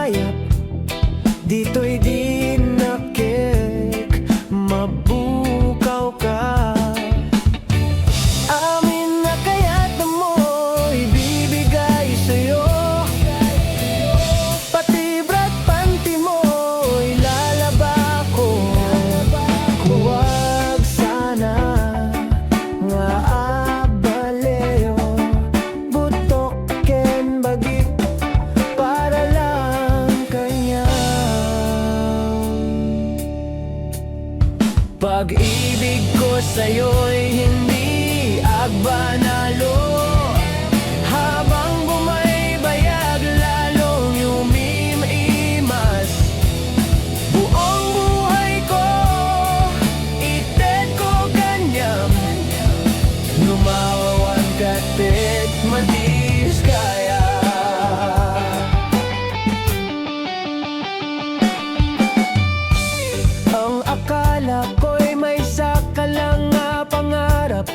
hayop, dito'y di nakik, mabukaw ka. Amin na kaya't mo ibibigay sa'yo, pati brat panty mo ilalaba ko. Huwag sana nga abaleyo, butoken bagi para lang kanya. Pag-ibig ko sa'yo'y hindi agbanalo, habang bumaybayag lalong yumimimas. Buong buhay ko ited ko kanyang, lumawawan katit matis kaya. Ang akala ko'y may sakalang nga pangarap,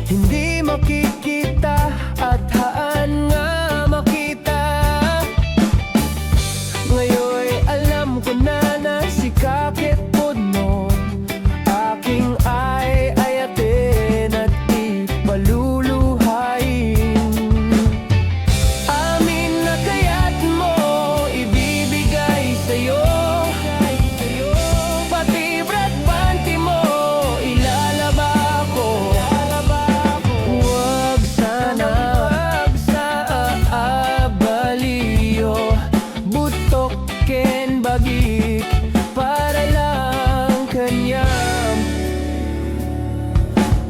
hindi makikita at haan nga makita. Ngayo'y alam ko na na si kakit po nun, aking ay ayatin at ipaluluhain. Amin na kaya't mo ibibigay sa'yo, pati brat panty mo ilalaba ko. Huwag sana aabaliyo, butoken bagik para lang kanyang.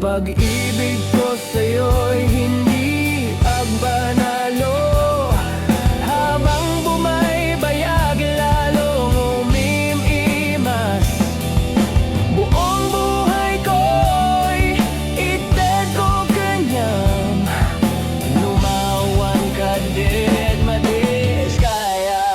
Pag-ibig ko sa'yo'y hindi agbanalo, habang bumaybayag lalong umimimas. Buong buhay ko'y ited ko kanyang, lumawan ka din matis kaya.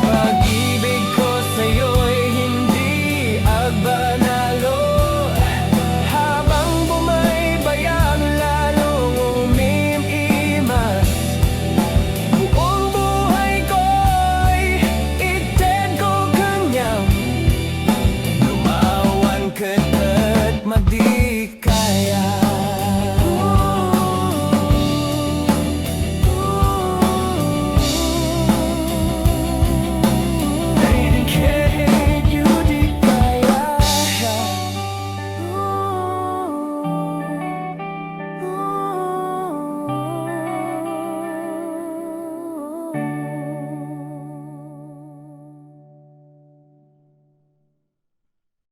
Pag-ibig ko sa'yo'y hindi agbanalo, habang bumaybayag lalong umimimas. Buong buhay ko'y ited ko kanyang, lumawan ka't magdi